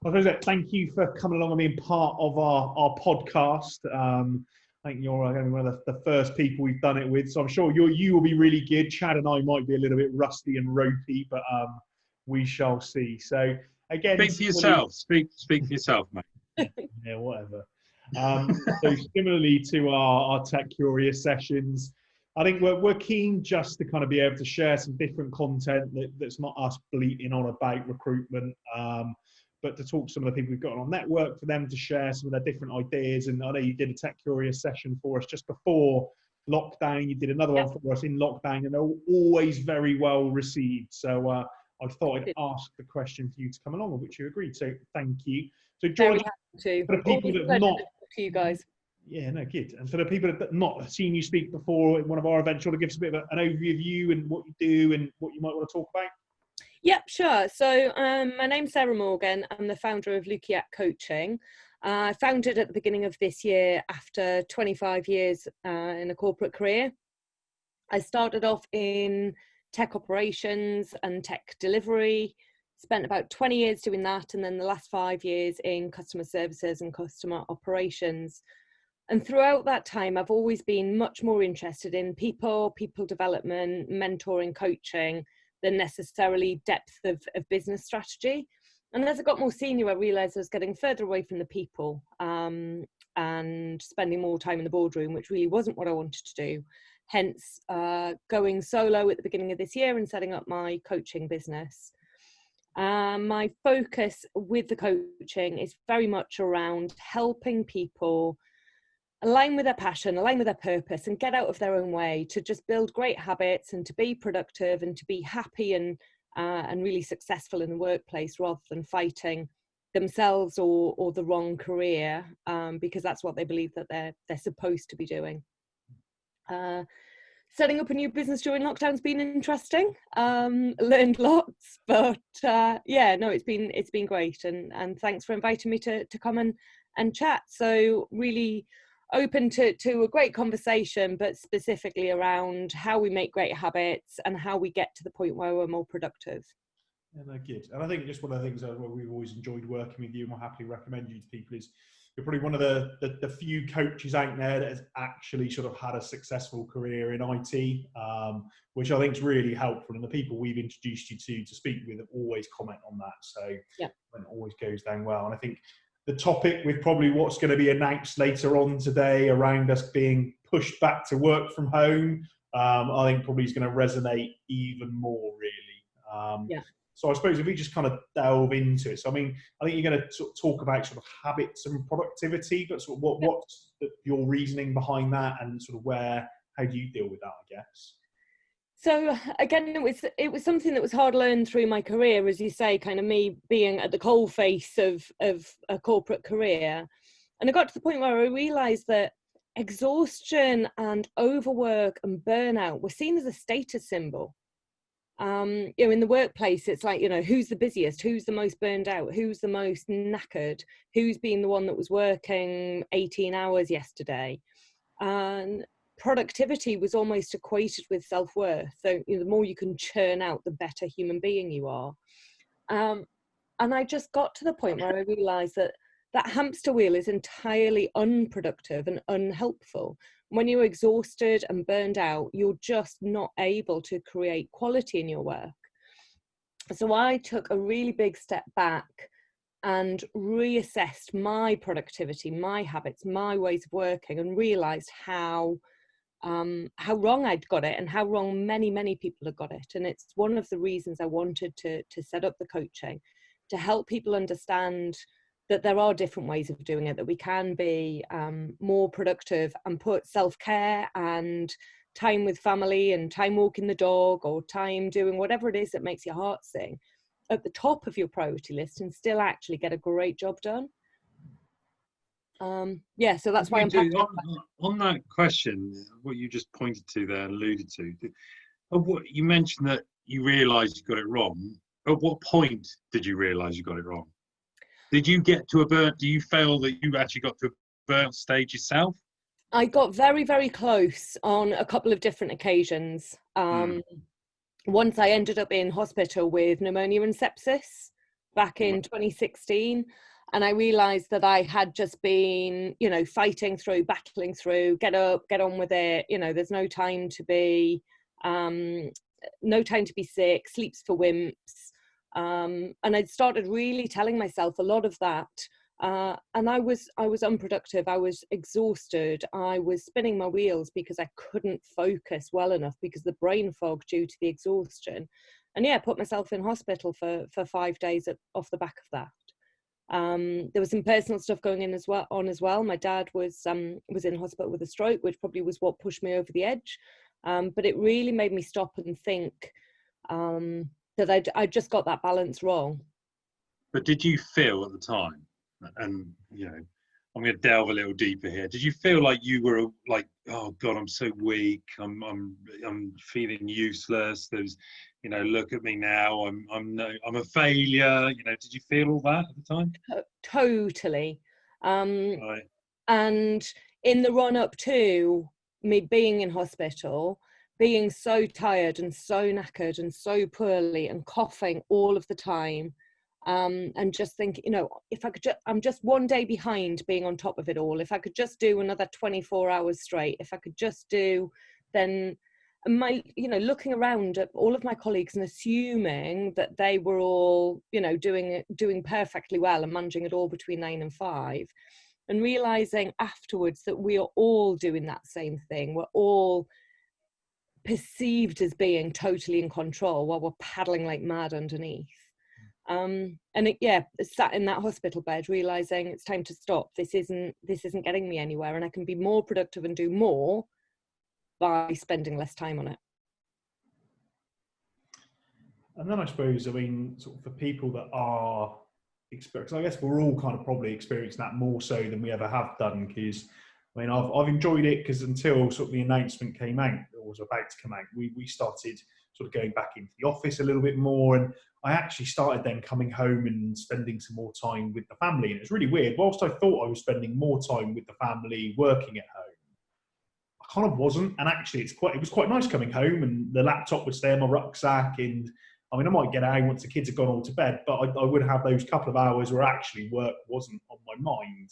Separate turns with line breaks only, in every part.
I suppose that thank you for coming along and being part of our podcast. I think you're going to be one of the first people we've done it with, so I'm sure you will be really good. Chad and I might be a little bit rusty and ropey, but we shall see. So again,
speak for yourself. Speak for yourself, mate.
Yeah, whatever. So similarly to our TekCurious sessions, I think we're keen just to kind of be able to share some different content that's not us bleating on about recruitment, but to talk to some of the people we've got on our network for them to share some of their different ideas. And I know you did a TekCurious session for us just before lockdown. You did another one for us in lockdown, and they're always very well received. So I thought I'd ask the question for you to come along, which you agreed. So thank you. So George, for the people that have not,
to you guys.
Yeah, no, good. And for the people that have not seen you speak before in one of our events, you want to give us a bit of an overview of you and what you do and what you might want to talk about?
Yep, sure. So my name's Sarah Morgan. I'm the founder of Lukiat Coaching. I founded at the beginning of this year after 25 years in a corporate career. I started off in tech operations and tech delivery, spent about 20 years doing that, and then the last 5 years in customer services and customer operations. And throughout that time, I've always been much more interested in people development, mentoring, coaching, than necessarily depth of business strategy. And as I got more senior, I realised I was getting further away from the people and spending more time in the boardroom, which really wasn't what I wanted to do. Hence, going solo at the beginning of this year and setting up my coaching business. My focus with the coaching is very much around helping people align with their passion, align with their purpose, and get out of their own way to just build great habits and to be productive and to be happy and really successful in the workplace, rather than fighting themselves or the wrong career, because that's what they believe that they're supposed to be doing. Setting up a new business during lockdown's been interesting. Learned lots, but yeah, no, it's been great, and thanks for inviting me to come and chat. So really open to a great conversation, but specifically around how we make great habits and how we get to the point where we're more productive.
Yeah, no, good. And I think just one of the things that we've always enjoyed working with you and we'll happily recommend you to people is you're probably one of the few coaches out there that has actually sort of had a successful career in IT, which I think is really helpful. And the people we've introduced you to speak with always comment on that. So yeah, it always goes down well. And I think the topic with probably what's going to be announced later on today around us being pushed back to work from home, I think probably is going to resonate even more, really.
Yeah.
So I suppose if we just kind of delve into it. So, I mean, I think you're going to sort of talk about sort of habits and productivity, but sort of what's your reasoning behind that and sort of how do you deal with that, I guess?
So again, it was something that was hard learned through my career, as you say, kind of me being at the coalface of a corporate career. And I got to the point where I realised that exhaustion and overwork and burnout were seen as a status symbol. In the workplace, it's like, who's the busiest, who's the most burned out, who's the most knackered, who's been the one that was working 18 hours yesterday. And productivity was almost equated with self-worth. So the more you can churn out, the better human being you are. And I just got to the point where I realized that hamster wheel is entirely unproductive and unhelpful. When you're exhausted and burned out, you're just not able to create quality in your work. So I took a really big step back and reassessed my productivity, my habits, my ways of working, and realized how wrong I'd got it and how wrong many people had got it. And it's one of the reasons I wanted to set up the coaching, to help people understand that there are different ways of doing it, that we can be more productive and put self-care and time with family and time walking the dog or time doing whatever it is that makes your heart sing at the top of your priority list and still actually get a great job done. Yeah, so that's why I'm
on that question, what you just pointed to there and alluded to, what you mentioned that you realised you got it wrong. At what point did you realise you got it wrong? Did you get to do you feel that you actually got to a burnout stage yourself?
I got very, very close on a couple of different occasions. Once I ended up in hospital with pneumonia and sepsis. back in 2016. And I realized that I had just been, you know, fighting through, battling through, get up, get on with it. You know, there's no time to be, sick, sleeps for wimps. And I'd started really telling myself a lot of that. And I was unproductive. I was exhausted. I was spinning my wheels because I couldn't focus well enough because the brain fog due to the exhaustion. And yeah, put myself in hospital for 5 days off the back of that. There was some personal stuff going in as well. My dad was in hospital with a stroke, which probably was what pushed me over the edge. But it really made me stop and think that I just got that balance wrong.
But did you feel at the time, and you know, I'm going to delve a little deeper here. Did you feel like you were like, oh God, I'm so weak. I'm feeling useless. There's, you know, look at me now. I'm a failure. You know, did you feel all that at the time?
Totally.
Right.
And in the run up to me being in hospital, being so tired and so knackered and so poorly and coughing all of the time. And just think, you know, if I could I'm just one day behind being on top of it all. If I could just do another 24 hours straight, if I could just do, then looking around at all of my colleagues and assuming that they were all, you know, doing perfectly well and managing it all between 9 and 5, and realizing afterwards that we are all doing that same thing. We're all perceived as being totally in control while we're paddling like mad underneath. And sat in that hospital bed realizing it's time to stop. This isn't getting me anywhere, and I can be more productive and do more by spending less time on it.
And then I suppose, I mean, sort of for people that are experiencing, I guess we're all kind of probably experiencing that more so than we ever have done, because I mean, I've enjoyed it because until sort of the announcement came out, or was about to come out, we started sort of going back into the office a little bit more, and I actually started then coming home and spending some more time with the family. And it was really weird. Whilst I thought I was spending more time with the family working at home, I kind of wasn't. And actually, it was quite nice coming home, and the laptop would stay in my rucksack. And I mean, I might get out once the kids had gone all to bed, but I would have those couple of hours where actually work wasn't on my mind.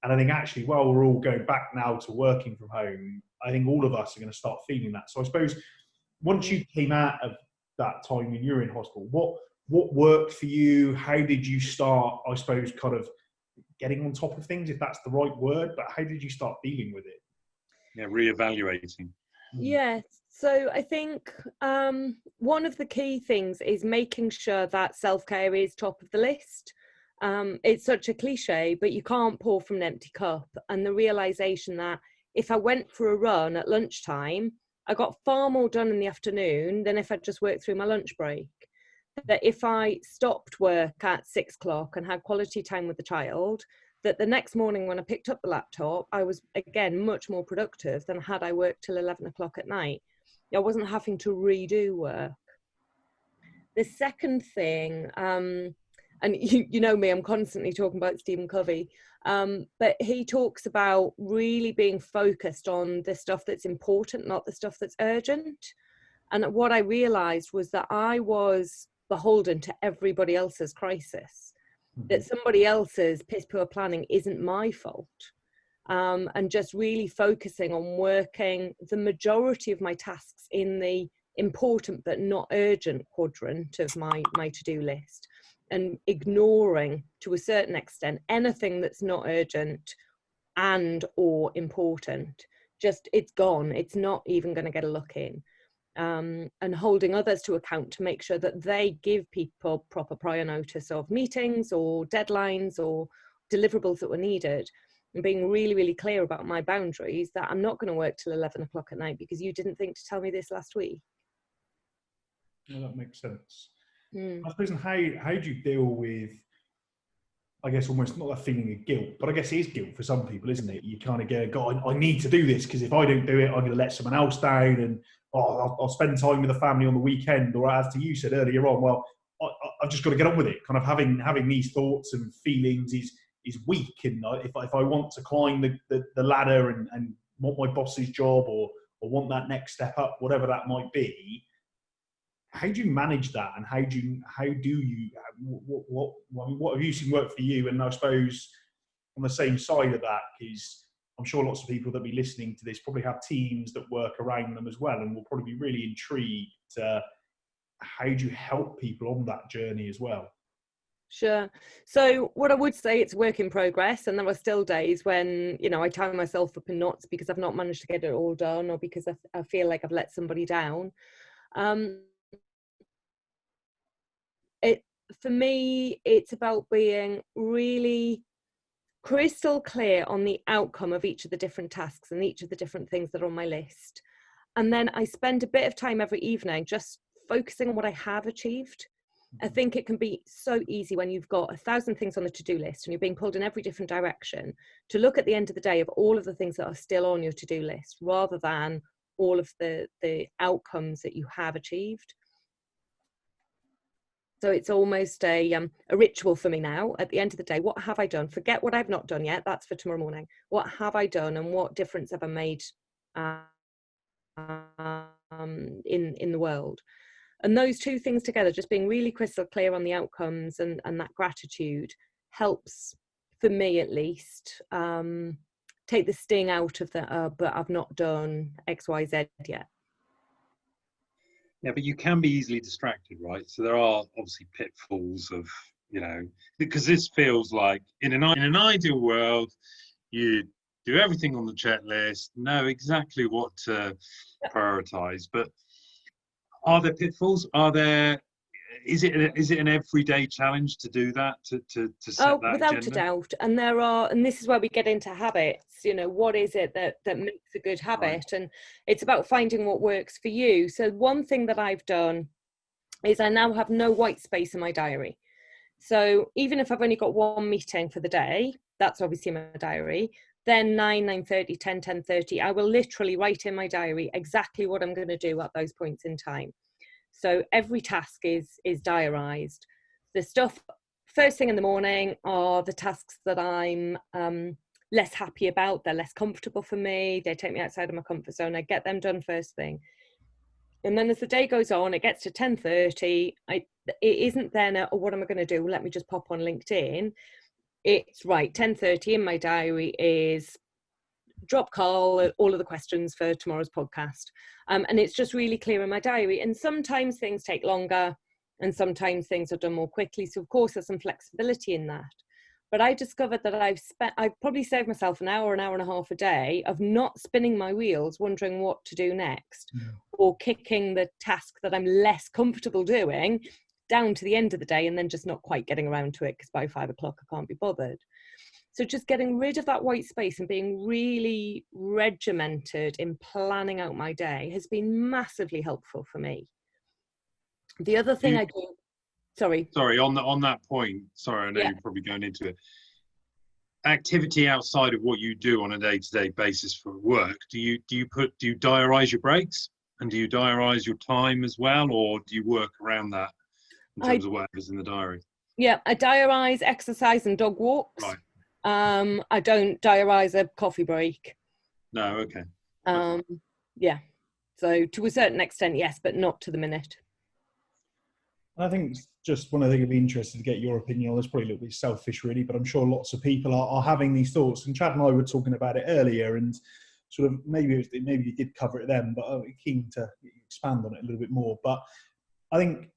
And I think actually, while we're all going back now to working from home, I think all of us are going to start feeling that. So I suppose once you came out of that time when you were in hospital, what worked for you? How did you start, I suppose, kind of getting on top of things, if that's the right word, but how did you start dealing with it?
Yeah, reevaluating.
Yeah, so I think one of the key things is making sure that self-care is top of the list. It's such a cliche, but you can't pour from an empty cup. And the realization that if I went for a run at lunchtime, I got far more done in the afternoon than if I just worked through my lunch break. That if I stopped work at 6 o'clock and had quality time with the child, that the next morning when I picked up the laptop, I was again much more productive than had I worked till 11 o'clock at night. I wasn't having to redo work. The second thing, and you know me, I'm constantly talking about Stephen Covey, but he talks about really being focused on the stuff that's important, not the stuff that's urgent. And what I realized was that I was beholden to everybody else's crisis, that somebody else's piss poor planning isn't my fault. And just really focusing on working the majority of my tasks in the important but not urgent quadrant of my to-do list, and ignoring to a certain extent anything that's not urgent and or important. Just it's gone, it's not even going to get a look in. And holding others to account to make sure that they give people proper prior notice of meetings or deadlines or deliverables that were needed, and being really, really clear about my boundaries, that I'm not going to work till 11 o'clock at night because you didn't think to tell me this last week.
Well, that makes sense. I suppose, and how do you deal with, I guess, almost not a feeling of guilt, but I guess it is guilt for some people, isn't it? You kind of go, God, I need to do this because if I don't do it, I'm going to let someone else down, and I'll spend time with the family on the weekend. Or as to you said earlier on, well, I've just got to get on with it. Kind of having these thoughts and feelings is weak. And if I want to climb the ladder and want my boss's job or want that next step up, whatever that might be, how do you manage that, and how do you what have you seen work for you? And I suppose on the same side of that, because I'm sure lots of people that be listening to this probably have teams that work around them as well, and will probably be really intrigued. How do you help people on that journey as well?
Sure. So what I would say, it's work in progress, and there are still days when, you know, I tie myself up in knots because I've not managed to get it all done, or because I feel like I've let somebody down. For me, it's about being really crystal clear on the outcome of each of the different tasks and each of the different things that are on my list. And then I spend a bit of time every evening just focusing on what I have achieved. I think it can be so easy when you've got 1,000 things on the to-do list and you're being pulled in every different direction, to look at the end of the day of all of the things that are still on your to-do list, rather than all of the outcomes that you have achieved. So it's almost a ritual for me now. At the end of the day, what have I done? Forget what I've not done yet. That's for tomorrow morning. What have I done, and what difference have I made in the world? And those two things together, just being really crystal clear on the outcomes and that gratitude, helps, for me at least, take the sting out of the but I've not done X, Y, Z yet.
Yeah, but you can be easily distracted, right? So there are obviously pitfalls of, you know, because this feels like in an ideal world, you do everything on the checklist, know exactly what to prioritize. But are there pitfalls? Is it an everyday challenge to do that, to set that
without
agenda?
a doubt. And there are, and this is where we get into habits. You know, what is it that makes a good habit? Right. And it's about finding what works for you. So one thing that I've done is I now have no white space in my diary. So even if I've only got one meeting for the day, that's obviously in my diary, then 9, 9:30, 10, 10:30, I will literally write in my diary exactly what I'm going to do at those points in time. So every task is diarised. The stuff first thing in the morning are the tasks that I'm less happy about. They're less comfortable for me. They take me outside of my comfort zone. I get them done first thing. And then as the day goes on, it gets to 10:30. It isn't then, oh, what am I going to do? Let me just pop on LinkedIn. It's right, 10:30 in my diary is drop Carl all of the questions for tomorrow's podcast. And it's just really clear in my diary. And sometimes things take longer and sometimes things are done more quickly. So of course there's some flexibility in that. But I discovered that I've probably saved myself an hour and a half a day of not spinning my wheels, wondering what to do next, or kicking the task that I'm less comfortable doing down to the end of the day and then just not quite getting around to it because by 5 o'clock I can't be bothered. So just getting rid of that white space and being really regimented in planning out my day has been massively helpful for me. The other thing I do, sorry,
on that point, sorry, I know you're probably going into it. Activity outside of what you do on a day-to-day basis for work, do you diarise your breaks, and do you diarise your time as well, or do you work around that in terms of whatever's in the diary? Yeah,
I diarise exercise and dog walks.
Right.
I don't diarise a coffee break.
No, okay.
Yeah. So to a certain extent, yes, but not to the minute.
I think just one of the things I'd be interested to get your opinion on. It's probably a little bit selfish, really, but I'm sure lots of people are having these thoughts. And Chad and I were talking about it earlier, and sort of maybe you did cover it then, but I'm keen to expand on it a little bit more. But I think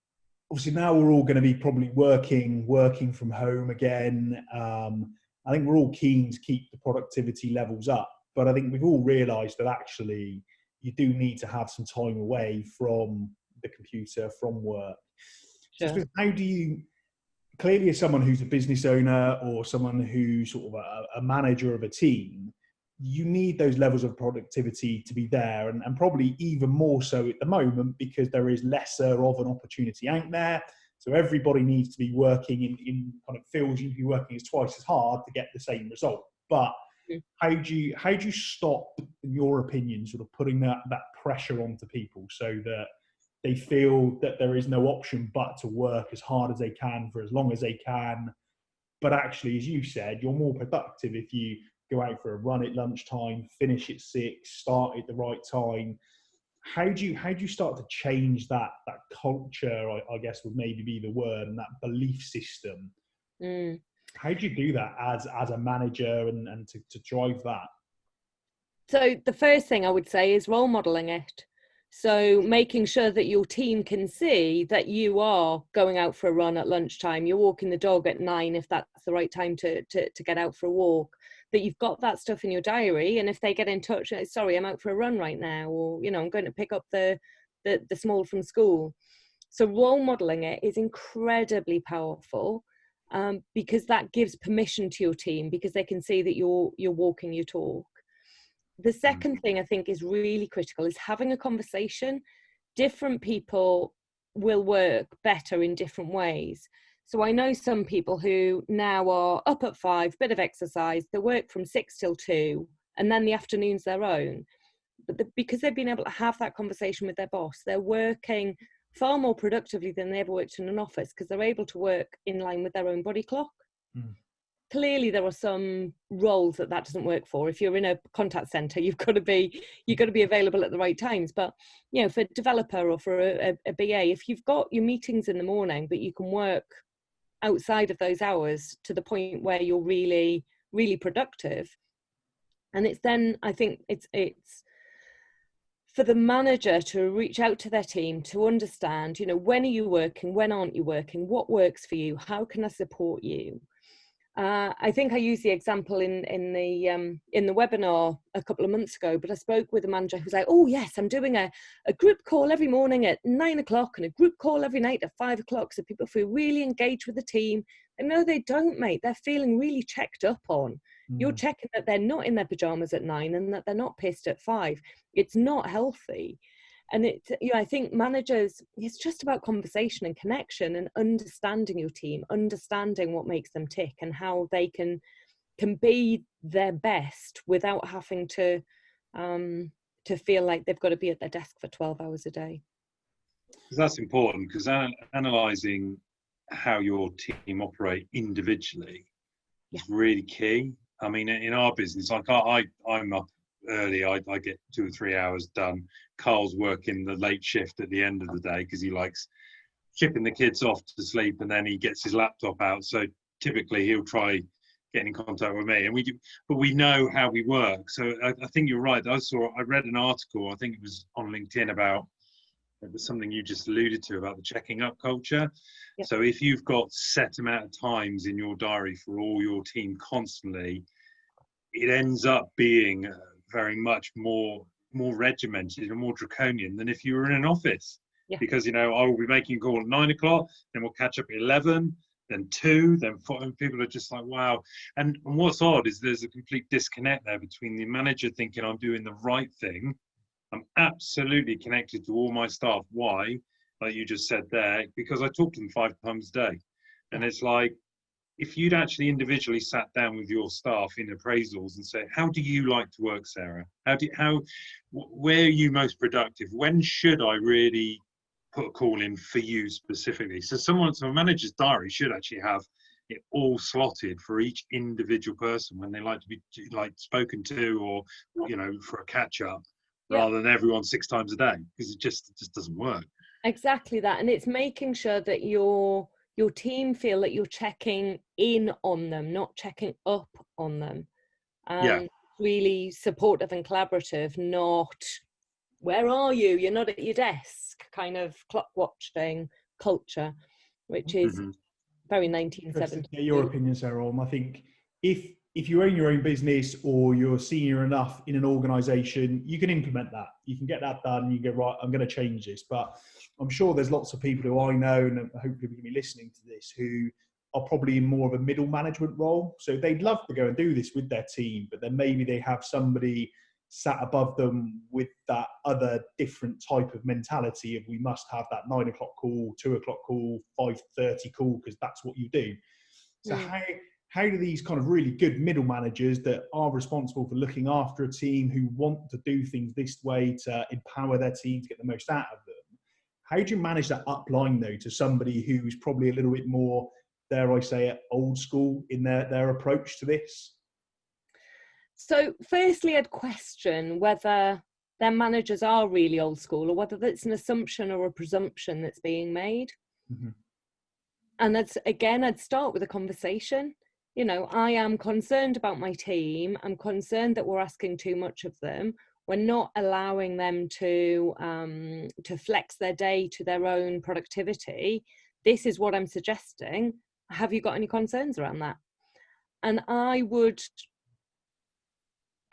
obviously now we're all going to be probably working from home again. I think we're all keen to keep the productivity levels up, but I think we've all realised that actually you do need to have some time away from the computer, from work.
Sure.
So how do you, clearly as someone who's a business owner or someone who's sort of a manager of a team, you need those levels of productivity to be there, and probably even more so at the moment because there is lesser of an opportunity out there. So everybody needs to be working in kind of feels you need to be working as twice as hard to get the same result. But how do you stop, in your opinion, sort of putting that pressure onto people so that they feel that there is no option but to work as hard as they can for as long as they can? But actually, as you said, you're more productive if you go out for a run at lunchtime, finish at 6, start at the right time. how do you start to change that culture, I guess would maybe be the word, and that belief system? How do you do that as a manager and to drive that?
So the first thing I would say is role modeling it. So making sure that your team can see that you are going out for a run at lunchtime, you're walking the dog at 9 if that's the right time to get out for a walk, that you've got that stuff in your diary. And if they get in touch, sorry, I'm out for a run right now, or, you know, I'm going to pick up the small from school. So role modeling it is incredibly powerful, because that gives permission to your team, because they can see that you're walking your talk. The second thing I think is really critical is having a conversation. Different people will work better in different ways. So I know some people who now are up at 5, bit of exercise, they work from 6 till 2, and then the afternoon's their own. But because they've been able to have that conversation with their boss, they're working far more productively than they ever worked in an office, because they're able to work in line with their own body clock. Clearly there are some roles that doesn't work for. If you're in a contact center, you've got to be available at the right times. But, you know, for a developer or for a BA, if you've got your meetings in the morning, but you can work outside of those hours to the point where you're really, really productive. And it's then, I think it's for the manager to reach out to their team to understand, you know, when are you working? When aren't you working? What works for you? How can I support you? I think I used the example in the webinar a couple of months ago, but I spoke with a manager who's like, oh yes, I'm doing a group call every morning at 9 o'clock and a group call every night at 5 o'clock. So people feel really engaged with the team. And no, they don't, mate. They're feeling really checked up on. You're checking that they're not in their pajamas at 9 and that they're not pissed at 5. It's not healthy. And I think managers, it's just about conversation and connection and understanding your team, understanding what makes them tick and how they can be their best without having to feel like they've got to be at their desk for 12 hours a day.
That's important, because analysing how your team operate individually is really key. I mean, in our business, like I'm up early, I get 2 or 3 hours done. Carl's working the late shift at the end of the day because he likes shipping the kids off to sleep, and then he gets his laptop out. So typically he'll try getting in contact with me, and we know how we work. So I think you're right. I read an article, I think it was on LinkedIn, about, it was something you just alluded to about the checking up culture. Yep. So if you've got set amount of times in your diary for all your team constantly, it ends up being very much more regimented and more draconian than if you were in an office. Yeah. Because, you know, I will be making a call at 9 o'clock, then we'll catch up at 11, then 2, then 4, and people are just like, wow. And what's odd is there's a complete disconnect there between the manager thinking I'm doing the right thing. I'm absolutely connected to all my staff. Why? Like you just said there, because I talk to them 5 times a day. And it's like, if you'd actually individually sat down with your staff in appraisals and say, how do you like to work, Sarah? Where are you most productive? When should I really put a call in for you specifically? So a manager's diary should actually have it all slotted for each individual person when they like to be spoken to, or, you know, for a catch up, rather than everyone 6 times a day, because it just doesn't work. Exactly that.
And it's making sure that your team feel that you're checking in on them, not checking up on them. Really supportive and collaborative, not where are you? You're not at your desk kind of clock watching culture, which is very 1970s.
Get your opinion, Sarah. I think if you own your own business or you're senior enough in an organization, you can implement that. You can get that done. You go, right, I'm going to change this. But I'm sure there's lots of people who I know, and hopefully we can be listening to this, who are probably in more of a middle management role. So they'd love to go and do this with their team, but then maybe they have somebody sat above them with that other different type of mentality of, we must have that 9 o'clock call, 2 o'clock call, 5:30 call, because that's what you do. So how do these kind of really good middle managers that are responsible for looking after a team, who want to do things this way to empower their team to get the most out of them, how do you manage that upline though to somebody who's probably a little bit more, dare I say it, old school in their approach to this?
So firstly, I'd question whether their managers are really old school, or whether that's an assumption or a presumption that's being made.
Mm-hmm.
And that's, again, I'd start with a conversation. You know, I am concerned about my team. I'm concerned that we're asking too much of them. We're not allowing them to flex their day to their own productivity. This is what I'm suggesting. Have you got any concerns around that? And I would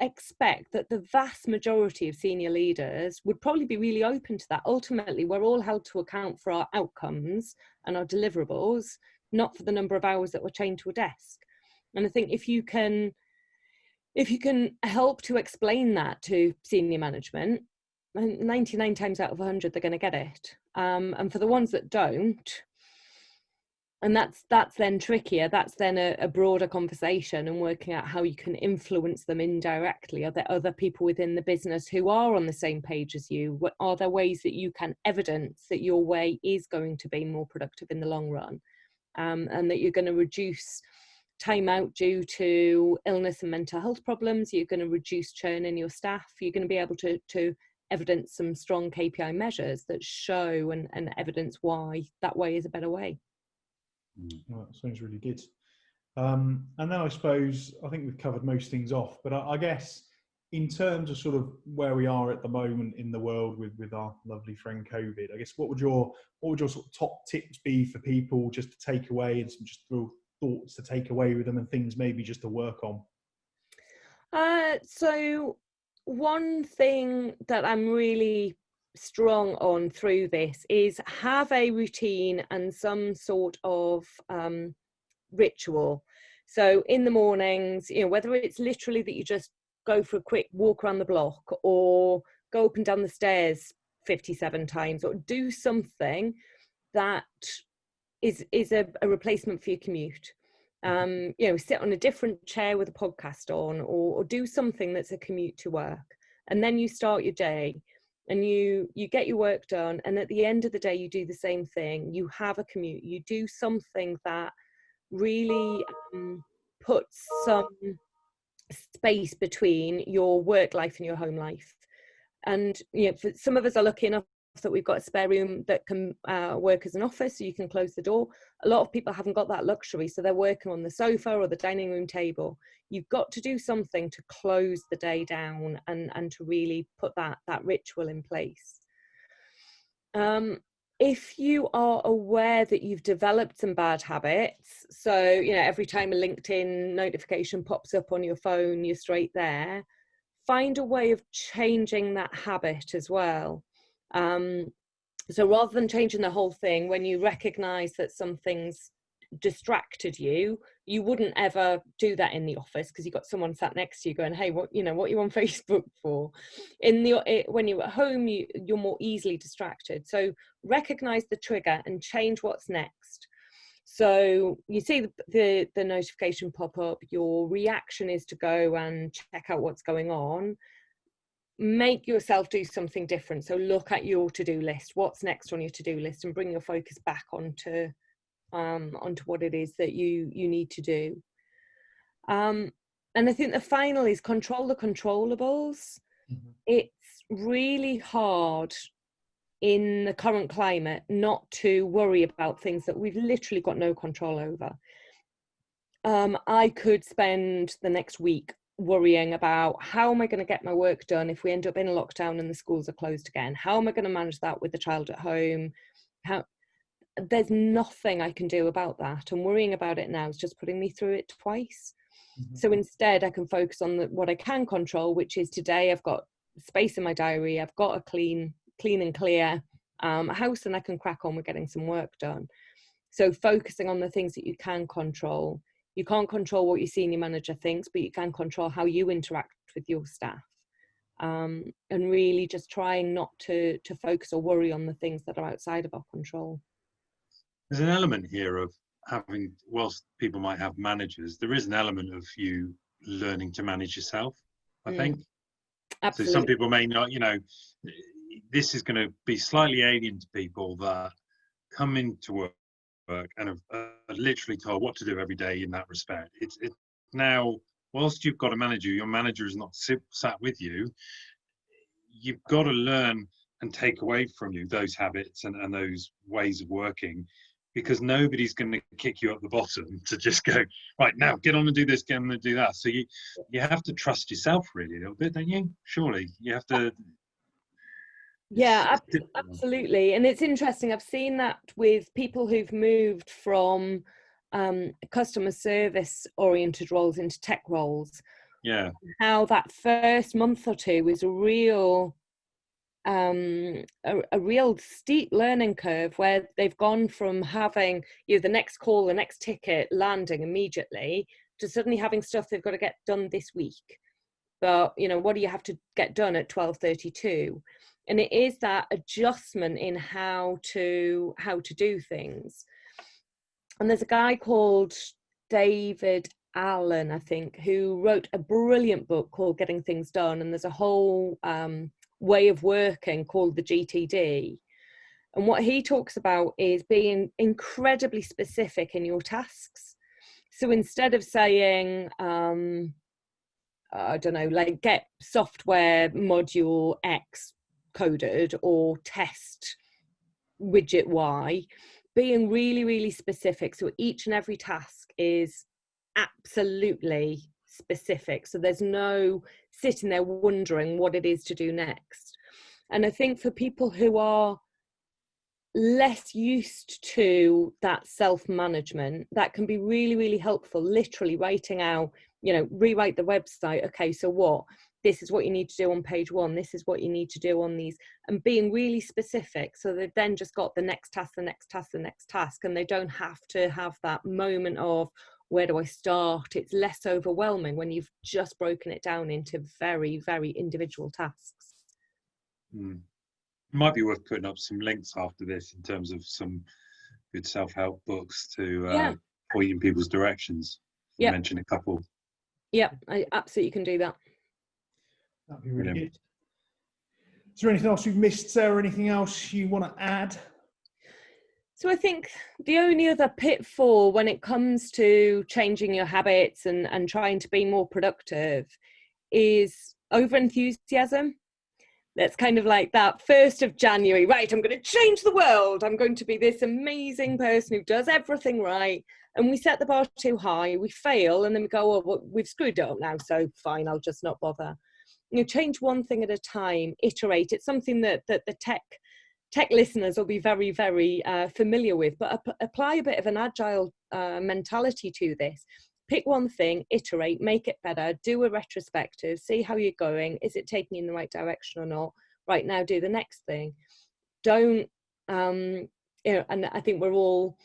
expect that the vast majority of senior leaders would probably be really open to that. Ultimately, we're all held to account for our outcomes and our deliverables, not for the number of hours that we're chained to a desk. And I think if you can help to explain that to senior management, 99 times out of 100 they're going to get it. And for the ones that don't, and that's then trickier, that's then a broader conversation and working out how you can influence them indirectly. Are there other people within the business who are on the same page as you? Are there ways that you can evidence that your way is going to be more productive in the long run, and that you're going to reduce time out due to illness and mental health problems? You're going to reduce churn in your staff. You're going to be able to evidence some strong KPI measures that show and evidence why that way is a better way.
Well, that sounds really good. And then I suppose, I think we've covered most things off, but I guess in terms of sort of where we are at the moment in the world with our lovely friend COVID, I guess what would your sort of top tips be for people just to take away, and some just real thoughts to take away with them, and things maybe just to work on?
So one thing that I'm really strong on through this is have a routine and some sort of ritual. So in the mornings, you know, whether it's literally that you just go for a quick walk around the block, or go up and down the stairs 57 times, or do something that is a replacement for your commute. You know, sit on a different chair with a podcast on, or do something that's a commute to work. And then you start your day and you get your work done. And at the end of the day, you do the same thing. You have a commute. You do something that really puts some space between your work life and your home life. And, you know, for some of us are lucky enough that we've got a spare room that can work as an office, so you can close the door. A lot of people haven't got that luxury, so they're working on the sofa or the dining room table. You've got to do something to close the day down and to really put that ritual in place. If you are aware that you've developed some bad habits, so, you know, every time a LinkedIn notification pops up on your phone, you're straight there, find a way of changing that habit as well. So rather than changing the whole thing, when you recognize that something's distracted you, you wouldn't ever do that in the office because you've got someone sat next to you going, hey, what you on Facebook for? When you're at home, you're more easily distracted. So recognize the trigger and change what's next. So you see the notification pop up, your reaction is to go and check out what's going on. Make yourself do something different. So look at your to-do list, what's next on your to-do list, and bring your focus back onto what it is that you need to do. And I think the final is control the controllables. Mm-hmm. It's really hard in the current climate not to worry about things that we've literally got no control over. I could spend the next week worrying about how am I going to get my work done if we end up in a lockdown and the schools are closed again? How am I going to manage that with the child at home? There's nothing I can do about that, and worrying about it now is just putting me through it twice. Mm-hmm. So instead I can focus on what I can control, which is today I've got space in my diary, I've got a clean and clear house, and I can crack on with getting some work done. So focusing on the things that you can control. You can't control what your senior manager thinks, but you can control how you interact with your staff. And really just trying not to focus or worry on the things that are outside of our control.
There's an element here of having, whilst people might have managers, there is an element of you learning to manage yourself, I think. Absolutely. So some people may not, this is going to be slightly alien to people that come into work and are literally told what to do every day in that respect. It's now, whilst you've got a manager, your manager is not sat with you. you've got to learn and take away from you those habits and those ways of working, because nobody's going to kick you up the bottom to just go, right, now get on and do this, get on and do that. So you have to trust yourself really a little bit, don't you? Surely you have to.
Yeah, absolutely. And it's interesting, I've seen that with people who've moved from customer service oriented roles into tech roles.
Yeah.
How that first month or two is a real steep learning curve, where they've gone from having the next call, the next ticket landing immediately, to suddenly having stuff they've got to get done this week. But what do you have to get done at 12:32? And it is that adjustment in how to do things. And there's a guy called David Allen, I think, who wrote a brilliant book called Getting Things Done, and there's a whole way of working called the GTD. And what he talks about is being incredibly specific in your tasks. So instead of saying, I don't know, like get software module X coded or test widget Y, being really, really specific. So each and every task is absolutely specific. So there's no sitting there wondering what it is to do next. And I think for people who are less used to that self-management, that can be really, really helpful. Literally writing out, rewrite the website. Okay, so what? This is what you need to do on page 1. This is what you need to do on these, and being really specific. So they've then just got the next task, the next task, the next task, and they don't have to have that moment of, where do I start? It's less overwhelming when you've just broken it down into very, very individual tasks.
Might be worth putting up some links after this in terms of some good self-help books to point in people's directions. You mentioned a couple.
Yeah, I absolutely can do that.
That'd be really good. Is there anything else we've missed, Sarah? Anything else you want to add?
So I think the only other pitfall when it comes to changing your habits and trying to be more productive is over-enthusiasm. That's kind of like that 1st of January, right, I'm going to change the world. I'm going to be this amazing person who does everything right. And we set the bar too high, we fail, and then we go, oh, well, we've screwed it up now, so fine, I'll just not bother. Change one thing at a time, iterate. It's something that the tech listeners will be very, very familiar with, but apply a bit of an agile mentality to this. Pick one thing, iterate, make it better, do a retrospective, see how you're going. Is it taking you in the right direction or not? Right, now do the next thing. Don't, and I think we're all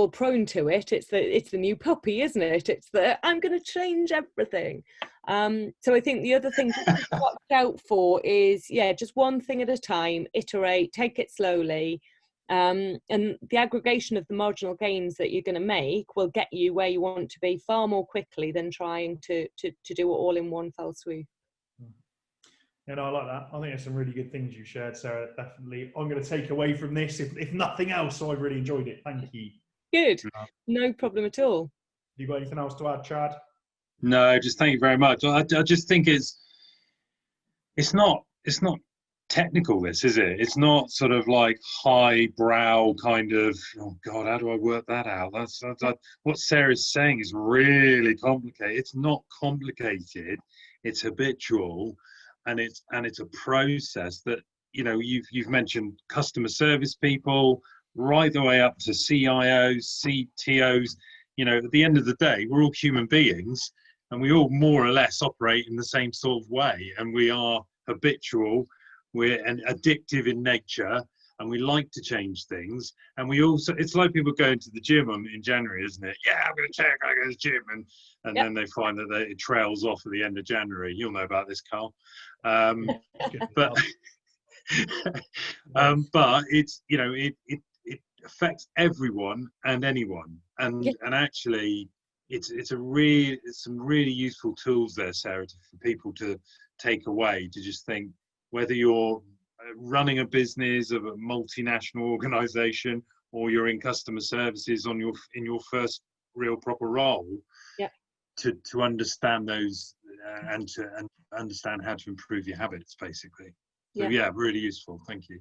prone to it. It's the new puppy, isn't it? It's I'm going to change everything. So I think the other thing to watch out for is, just one thing at a time, iterate, take it slowly. And the aggregation of the marginal gains that you're going to make will get you where you want to be far more quickly than trying to do it all in one fell swoop.
I like that. I think there's some really good things you shared, Sarah. Definitely, I'm going to take away from this, if nothing else. So I've really enjoyed it. Thank you.
Good. No problem at all.
You got anything else to add, Chad?
No, just thank you very much. I just think it's not technical, this, is it? It's not sort of like highbrow kind of, oh God, how do I work that out? That's what Sarah's saying is really complicated. It's not complicated. It's habitual, and it's a process that, you've mentioned customer service people right the way up to CIOs, CTOs. At the end of the day, we're all human beings, and we all more or less operate in the same sort of way, and we are habitual. We're addictive in nature, and we like to change things. And we also, it's like people going to the gym in January, isn't it? Yeah, I'm going to go to the gym, and then they find that it trails off at the end of January. You'll know about this, Carl. But but it's it affects everyone and anyone, and actually it's some really useful tools there, Sarah, for people to take away, to just think, whether you're running a business of a multinational organization or you're in customer services in your first real proper role, to understand those and understand how to improve your habits, basically. So
Yeah.
yeah, really useful. Thank you.